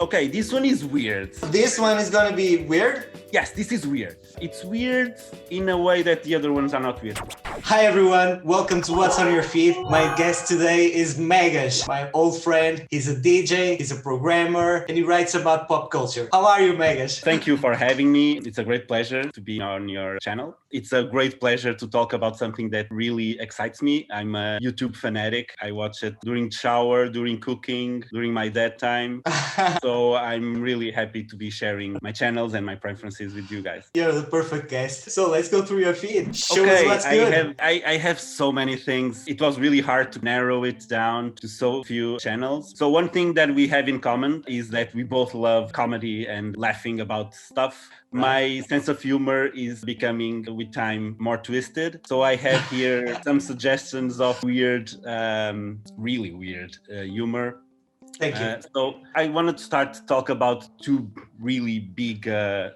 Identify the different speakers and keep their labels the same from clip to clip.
Speaker 1: Okay, this one is weird.
Speaker 2: This one is gonna be weird?
Speaker 1: Yes, this is weird. It's weird in a way that the other ones are not weird.
Speaker 2: Hi everyone, welcome to What's on Your Feed. My guest today is Megas, my old friend. He's a DJ, he's a programmer, and he writes about pop culture. How are you, Megas?
Speaker 1: Thank you for having me. It's a great pleasure to be on your channel. It's a great pleasure to talk about something that really excites me. I'm a YouTube fanatic. I watch it during shower, during cooking, during my dead time. So I'm really happy to be sharing my channels and my preferences with you guys.
Speaker 2: You're the perfect guest. So let's go through your feed. Show us what's good.
Speaker 1: I have so many things. It was really hard to narrow it down to so few channels. So one thing that we have in common is that we both love comedy and laughing about stuff. My sense of humor is becoming with time more twisted. So I have here some suggestions of weird, really weird humor.
Speaker 2: Thank you.
Speaker 1: So I wanted to start to talk about two really big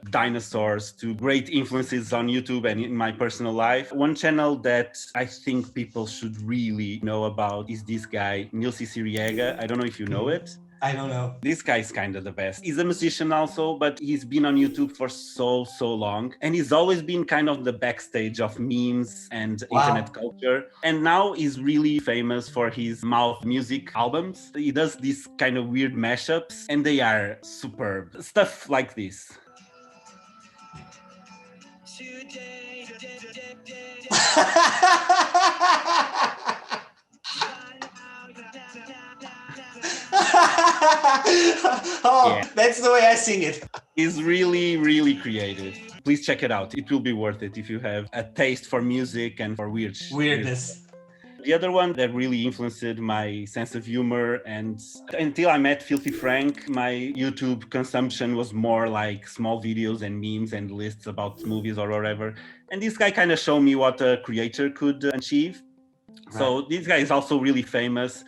Speaker 1: dinosaurs, two great influences on YouTube and in my personal life. One channel that I think people should really know about is this guy, Cicierega. I don't know if you know it.
Speaker 2: I don't know.
Speaker 1: This guy is kind of the best. He's a musician also, but he's been on YouTube for so long. And he's always been kind of the backstage of memes and internet culture. And now he's really famous for his mouth music albums. He does these kind of weird mashups and they are superb. Stuff like this.
Speaker 2: That's the way I sing it.
Speaker 1: It's really creative. Please check it out. It will be worth it if you have a taste for music and for weirdness. The other one that really influenced my sense of humor, and until I met TVFilthyFrank, my YouTube consumption was more like small videos and memes and lists about movies or whatever. And this guy kind of showed me what a creator could achieve. Right. So this guy is also really famous.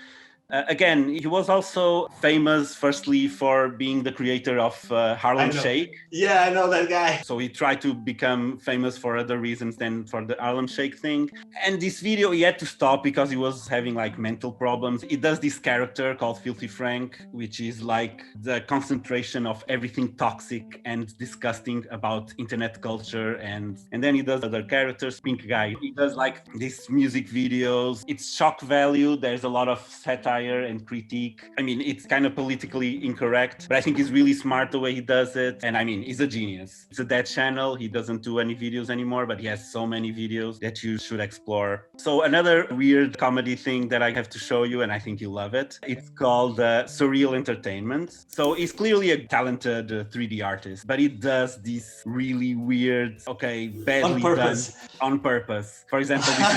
Speaker 1: Again, he was also famous firstly for being the creator of Harlem Shake.
Speaker 2: Yeah, I know that guy.
Speaker 1: So he tried to become famous for other reasons than for the Harlem Shake thing. And this video he had to stop because he was having like mental problems. He does this character called TVFilthyFrank, which is like the concentration of everything toxic and disgusting about internet culture. And then he does other characters, Pink Guy. He does like these music videos. It's shock value. There's a lot of satire and critique. I mean, it's kind of politically incorrect, but I think he's really smart the way he does it. And I mean, he's a genius. It's a dead channel. He doesn't do any videos anymore, but he has so many videos that you should explore. So another weird comedy thing that I have to show you, and I think you'll love it. It's called Surreal Edutainment. So he's clearly a talented 3D artist, but he does this really weird, badly done on purpose. For example, this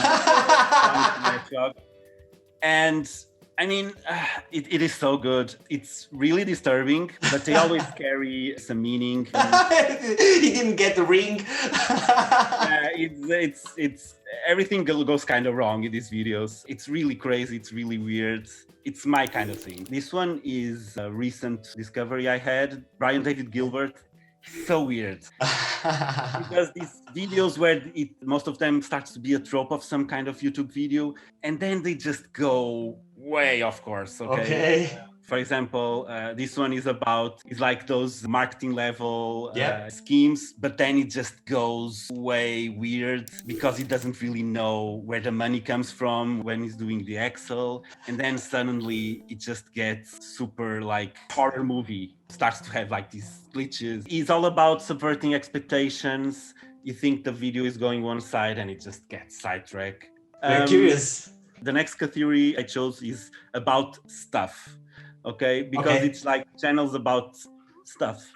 Speaker 1: is and I mean, it is so good. It's really disturbing, but they always carry some meaning.
Speaker 2: He didn't get the ring.
Speaker 1: It's everything goes kind of wrong in these videos. It's really crazy. It's really weird. It's my kind of thing. This one is a recent discovery I had. Brian David Gilbert. So weird. He does these videos where most of them starts to be a trope of some kind of YouTube video, and then they just go way off course. Okay. For example, this one is like those marketing level schemes, but then it just goes way weird because he doesn't really know where the money comes from when he's doing the Excel. And then suddenly it just gets super like horror movie, starts to have like these glitches. It's all about subverting expectations. You think the video is going one side and it just gets sidetracked.
Speaker 2: Very curious.
Speaker 1: The next category I chose is about stuff. Because it's like channels about stuff.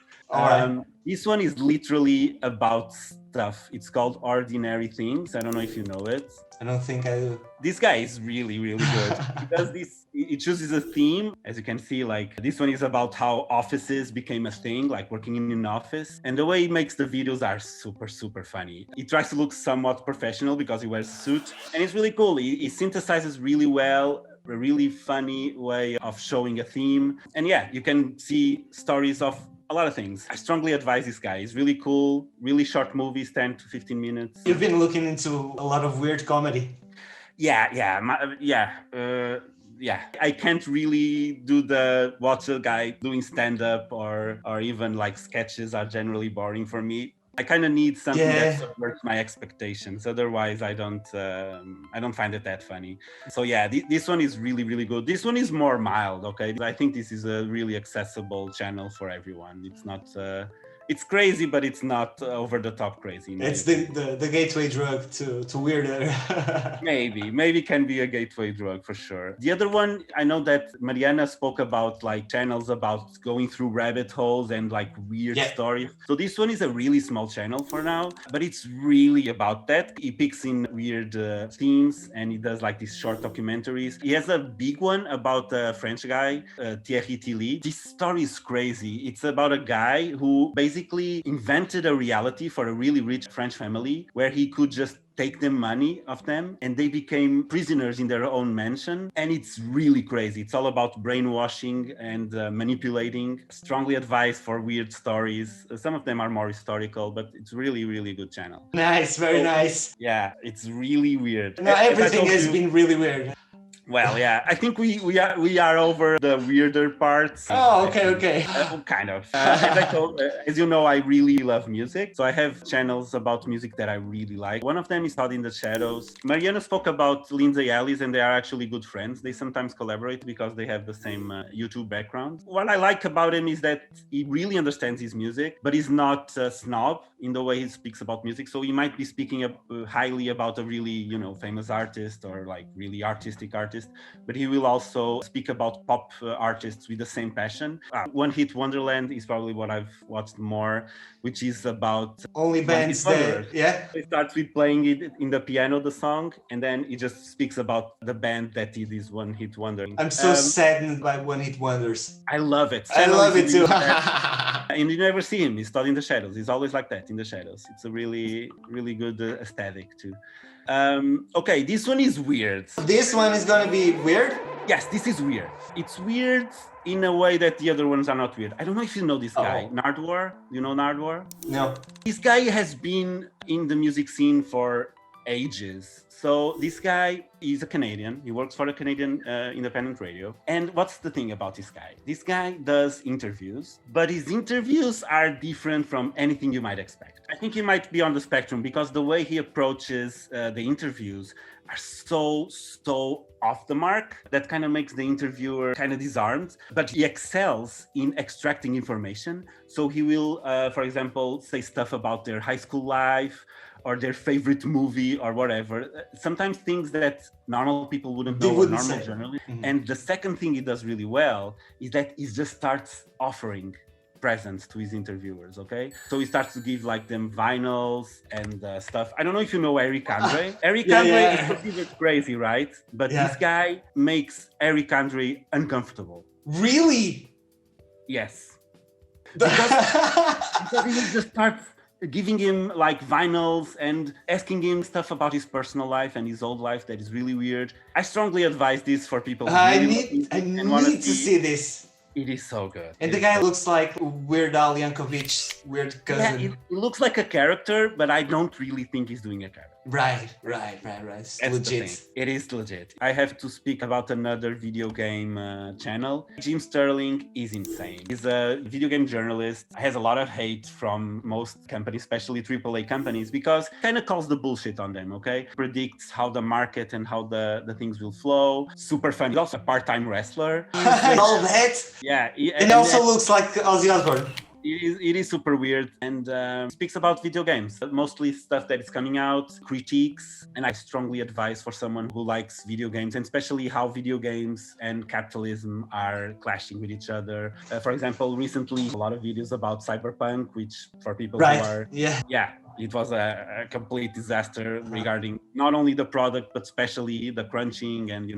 Speaker 1: This one is literally about stuff. It's called Ordinary Things. I don't know if you know it.
Speaker 2: I don't think I do.
Speaker 1: This guy is really good. He does this, he chooses a theme. As you can see, like this one is about how offices became a thing, like working in an office. And the way he makes the videos are super funny. He tries to look somewhat professional because he wears a suit. And it's really cool. He synthesizes really well. A really funny way of showing a theme. And yeah, you can see stories of a lot of things. I strongly advise this guy. He's really cool, really short movies, 10 to 15 minutes.
Speaker 2: You've been looking into a lot of weird comedy.
Speaker 1: Yeah. yeah, I can't really do the watch a guy doing stand-up or even like sketches are generally boring for me. I kind of need something that subverts my expectations. Otherwise, I don't find it that funny. So yeah, this one is really, really good. This one is more mild. Okay, I think this is a really accessible channel for everyone. It's not. It's crazy, but it's not over the top crazy.
Speaker 2: It's the gateway drug to weirder.
Speaker 1: Maybe can be a gateway drug for sure. The other one, I know that Mariana spoke about like channels about going through rabbit holes and like weird stories. So this one is a really small channel for now, but it's really about that. He picks in weird themes and he does like these short documentaries. He has a big one about a French guy, Thierry Tilly. This story is crazy. It's about a guy who basically invented a reality for a really rich French family where he could just take the money of them and they became prisoners in their own mansion. And it's really crazy. It's all about brainwashing and manipulating. Strongly advised for weird stories. Some of them are more historical, but it's really, really good channel.
Speaker 2: Nice, very nice.
Speaker 1: Yeah, it's really weird.
Speaker 2: No, everything has been really weird.
Speaker 1: Well, yeah, I think we are over the weirder parts.
Speaker 2: Oh, okay.
Speaker 1: Kind of. As you know, I really love music. So I have channels about music that I really like. One of them is Todd in the Shadows. Mariana spoke about Lindsay Ellis, and they are actually good friends. They sometimes collaborate because they have the same YouTube background. What I like about him is that he really understands his music, but he's not a snob in the way he speaks about music. So he might be speaking highly about a really, famous artist or like really artistic artist. But he will also speak about pop artists with the same passion. One Hit Wonderland is probably what I've watched more, which is about
Speaker 2: only bands that,
Speaker 1: He starts with playing it in the piano, the song, and then he just speaks about the band that is this One Hit Wonder.
Speaker 2: I'm so saddened by One Hit Wonders.
Speaker 1: I love it.
Speaker 2: I love it too.
Speaker 1: And you never see him. He's Todd in the Shadows. He's always like that in the shadows. It's a really, really good aesthetic too. Okay, this one is weird.
Speaker 2: This one is gonna be weird?
Speaker 1: Yes, this is weird. It's weird in a way that the other ones are not weird. I don't know if you know this guy, Nardwuar. You know Nardwuar?
Speaker 2: No.
Speaker 1: This guy has been in the music scene for ages. So this guy is a Canadian. He works for a Canadian independent radio. And what's the thing about this guy? This guy does interviews, but his interviews are different from anything you might expect. I think he might be on the spectrum because the way he approaches the interviews are so off the mark that kind of makes the interviewer kind of disarmed, but he excels in extracting information. So he will, for example, say stuff about their high school life or their favorite movie or whatever. Sometimes things that normal people wouldn't know or normal journalists. Mm-hmm. And the second thing he does really well is that he just starts offering presents to his interviewers, okay? So he starts to give like them vinyls and stuff. I don't know if you know Eric Andre. Eric Andre is considered crazy, right? But this guy makes Eric Andre uncomfortable.
Speaker 2: Really?
Speaker 1: Yes. Because he will just start giving him like vinyls and asking him stuff about his personal life and his old life that is really weird. I strongly advise this for people who
Speaker 2: I need to see this.
Speaker 1: It is so good.
Speaker 2: And the guy looks like Weird Al Yankovic's weird cousin.
Speaker 1: Yeah, it looks like a character, but I don't really think he's doing a character.
Speaker 2: Right. It's legit.
Speaker 1: It is legit. I have to speak about another video game channel. Jim Sterling is insane. He's a video game journalist. Has a lot of hate from most companies, especially AAA companies, because kind of calls the bullshit on them, okay? Predicts how the market and how the things will flow. Super fun. He's also a part-time wrestler.
Speaker 2: All that?
Speaker 1: Yeah.
Speaker 2: And also looks like Ozzy Osbourne.
Speaker 1: It is super weird and speaks about video games, mostly stuff that is coming out, critiques, and I strongly advise for someone who likes video games, and especially how video games and capitalism are clashing with each other. For example, recently, a lot of videos about Cyberpunk, which for people who are... It was a complete disaster regarding not only the product, but especially the crunching and,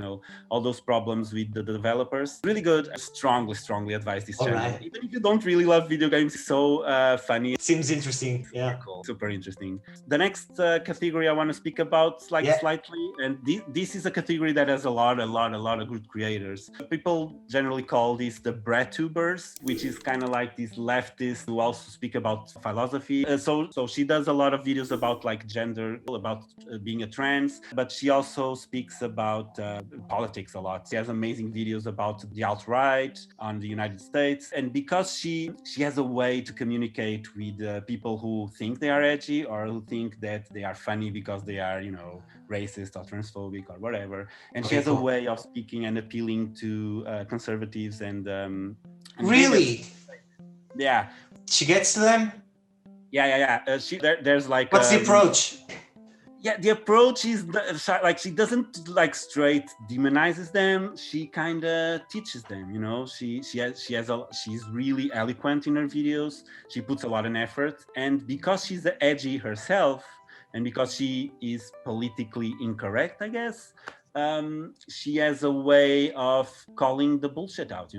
Speaker 1: all those problems with the developers. Really good. I strongly advise this channel. Right. Even if you don't really love video games, it's so funny.
Speaker 2: It seems interesting. Yeah.
Speaker 1: Cool. Super interesting. The next category I want to speak about slightly, and this is a category that has a lot of good creators. People generally call this the Bratubers, which is kind of like these leftists who also speak about philosophy. So she does a lot of videos about like gender, about being a trans, but she also speaks about politics a lot. She has amazing videos about the alt-right on the United States. And because she has a way to communicate with people who think they are edgy or who think that they are funny because they are, racist or transphobic or whatever. And she has a way of speaking and appealing to conservatives and
Speaker 2: really?
Speaker 1: Yeah.
Speaker 2: She gets to them?
Speaker 1: Yeah. There's like...
Speaker 2: What's the approach?
Speaker 1: Yeah, the approach is like she doesn't like straight demonizes them. She kind of teaches them. She's really eloquent in her videos. She puts a lot of effort, and because she's edgy herself, and because she is politically incorrect, I guess, she has a way of calling the bullshit out.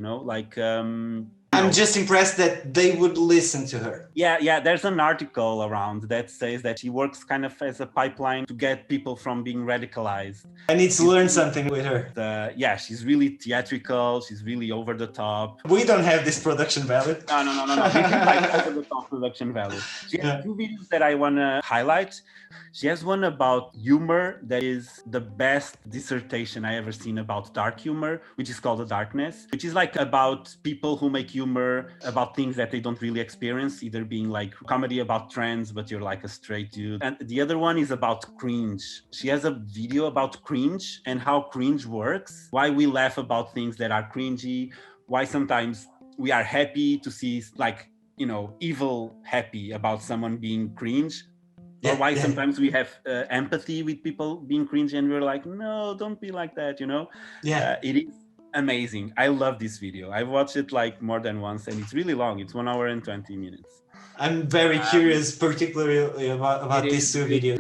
Speaker 2: I'm just impressed that they would listen to her.
Speaker 1: Yeah. There's an article around that says that she works kind of as a pipeline to get people from being radicalized.
Speaker 2: I need to learn something with her.
Speaker 1: She's really theatrical. She's really over the top.
Speaker 2: We don't have this production value.
Speaker 1: No. This is like over the top production value. She has two videos that I want to highlight. She has one about humor that is the best dissertation I ever seen about dark humor, which is called The Darkness, which is like about people who make humor about things that they don't really experience, either being like comedy about trends, but you're like a straight dude. And the other one is about cringe. She has a video about cringe and how cringe works, why we laugh about things that are cringy, why sometimes we are happy to see like, evil happy about someone being cringe. Or why sometimes we have empathy with people being cringe and we're like, no, don't be like that, It is amazing. I love this video. I've watched it like more than once and it's really long. It's 1 hour and 20 minutes.
Speaker 2: I'm very curious, particularly about these two videos.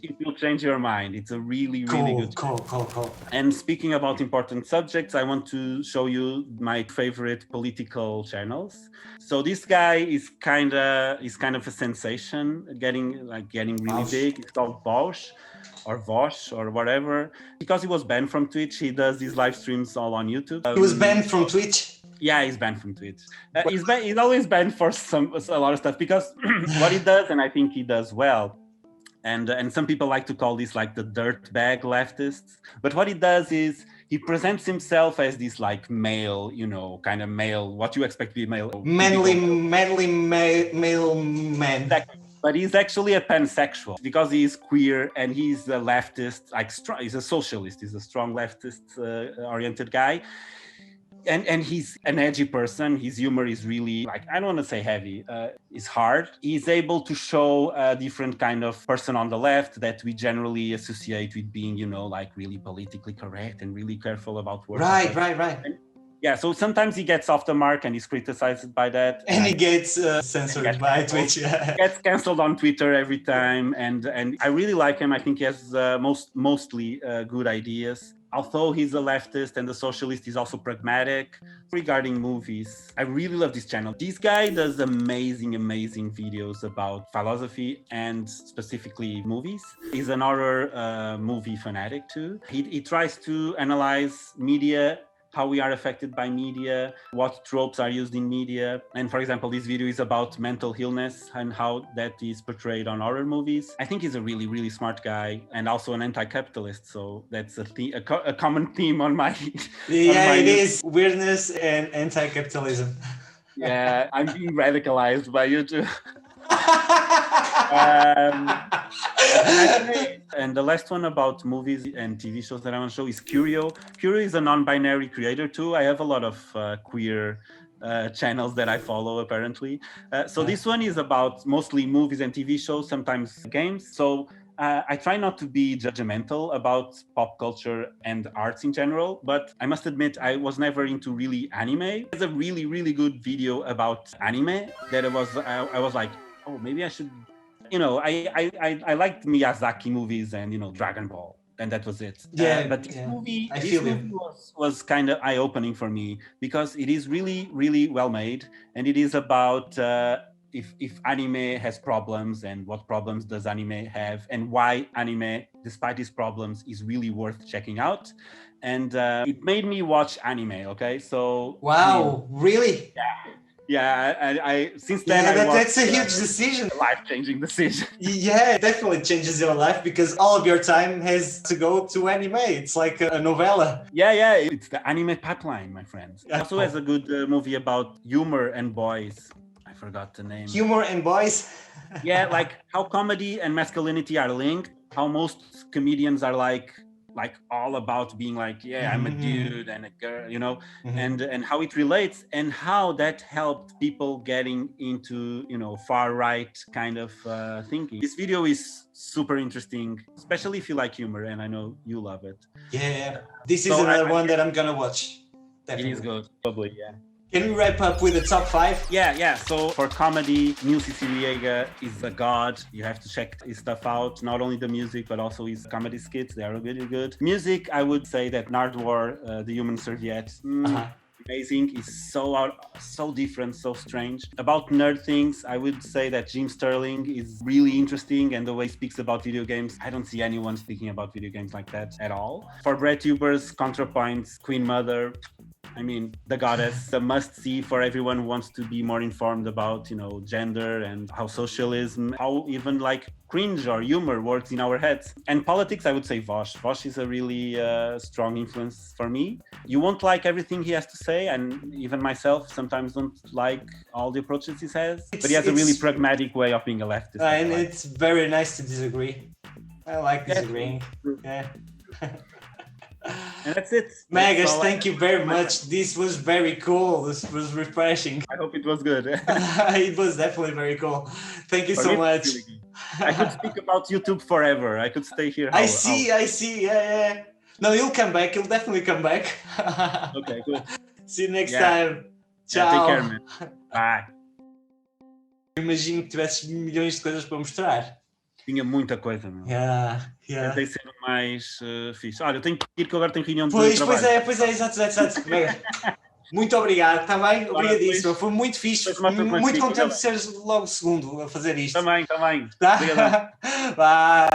Speaker 1: It will change your mind. It's a really good.
Speaker 2: Cool.
Speaker 1: And speaking about important subjects, I want to show you my favorite political channels. So this guy is kind of a sensation, getting really big. It's called Vaush or Vaush or whatever. Because he was banned from Twitch, he does these live streams all on YouTube.
Speaker 2: He was banned from Twitch?
Speaker 1: Yeah, he's banned from Twitch. He's always banned for a lot of stuff because what he does, and I think he does well, and some people like to call this like the dirtbag leftists. But what he does is he presents himself as this like male, kind of male, what you expect to be male.
Speaker 2: Manly male man.
Speaker 1: Exactly. But he's actually a pansexual because he's queer and he's a leftist, he's a socialist, he's a strong leftist oriented guy. And he's an edgy person. His humor is really like, I don't want to say heavy, it's hard. He's able to show a different kind of person on the left that we generally associate with being, like really politically correct and really careful about words.
Speaker 2: Right.
Speaker 1: Yeah, so sometimes he gets off the mark and he's criticized by that.
Speaker 2: And he gets censored by Twitch.
Speaker 1: He gets canceled on Twitter every time. And I really like him. I think he has mostly good ideas. Although he's a leftist and a socialist, he's also pragmatic. Regarding movies, I really love this channel. This guy does amazing videos about philosophy and specifically movies. He's an horror movie fanatic too. He tries to analyze media, how we are affected by media, what tropes are used in media. And for example, this video is about mental illness and how that is portrayed on horror movies. I think he's a really smart guy and also an anti-capitalist. So that's a common theme on my...
Speaker 2: Yeah, it is. Weirdness and anti-capitalism.
Speaker 1: Yeah, I'm being radicalized by you too. And the last one about movies and TV shows that I want to show is Curio. Curio is a non-binary creator too. I have a lot of queer channels that I follow apparently. So this one is about mostly movies and TV shows, sometimes games. So I try not to be judgmental about pop culture and arts in general, but I must admit I was never into really anime. There's a really good video about anime that I was like, oh, maybe I should, I liked Miyazaki movies and, Dragon Ball, and that was it. But this movie was kind of eye-opening for me because it is really well made, and it is about if anime has problems and what problems does anime have and why anime, despite its problems, is really worth checking out. And it made me watch anime, okay? So...
Speaker 2: Wow, really?
Speaker 1: Yeah. Yeah, I since then
Speaker 2: that's a huge decision.
Speaker 1: Life-changing decision.
Speaker 2: Yeah, it definitely changes your life because all of your time has to go to anime. It's like a novella.
Speaker 1: Yeah, it's the anime pipeline, my friends.
Speaker 2: Yeah.
Speaker 1: Also has a good movie about humor and boys. I forgot the name.
Speaker 2: Humor and boys.
Speaker 1: Yeah, like how comedy and masculinity are linked. How most comedians are like all about being like, yeah, I'm a dude and a girl, you know, and how it relates and how that helped people getting into, you know, far right kind of thinking. This video is super interesting, especially if you like humor, and I know you love it.
Speaker 2: Yeah, this is another one that I'm gonna watch. Definitely.
Speaker 1: It is good, probably, yeah.
Speaker 2: Can we wrap up with the top 5?
Speaker 1: Yeah. So for comedy, Neil Cicierega is a god. You have to check his stuff out. Not only the music, but also his comedy skits. They are really good. Music, I would say that Nardwuar, the Human Serviette, amazing. It's so different, so strange. About nerd things, I would say that Jim Sterling is really interesting, and the way he speaks about video games, I don't see anyone speaking about video games like that at all. For BreadTubers, ContraPoints, Queen Mother, I mean, the goddess, a must-see for everyone who wants to be more informed about, you know, gender and how socialism, how even like cringe or humor works in our heads. And politics, I would say Vaush. Vaush is a really strong influence for me. You won't like everything he has to say, and even myself sometimes don't like all the approaches he has. But he has a really pragmatic way of being a leftist.
Speaker 2: And it's very nice to disagree. I like disagreeing. Yeah.
Speaker 1: And that's it.
Speaker 2: Magus, thank you very much. This was very cool. This was refreshing.
Speaker 1: I hope it was good.
Speaker 2: It was definitely very cool. Thank you so much.
Speaker 1: I could speak about YouTube forever. I could stay here.
Speaker 2: I see. Yeah. No, you'll come back. You'll definitely come back.
Speaker 1: Okay, cool.
Speaker 2: See you next time. Tchau.
Speaker 1: Yeah, take care, man. Bye.
Speaker 2: Imagino que tivesses milhões de coisas para mostrar.
Speaker 1: Tinha muita coisa, meu.
Speaker 2: Tentei
Speaker 1: ser mais fixe. Olha, eu tenho que ir que agora tenho reunião de
Speaker 2: trabalho. Pois é, exato. Muito obrigado, está bem? Obrigadíssimo. Foi muito fixe. Muito contente de seres logo segundo a fazer isto.
Speaker 1: Também.
Speaker 2: Tá? Vai.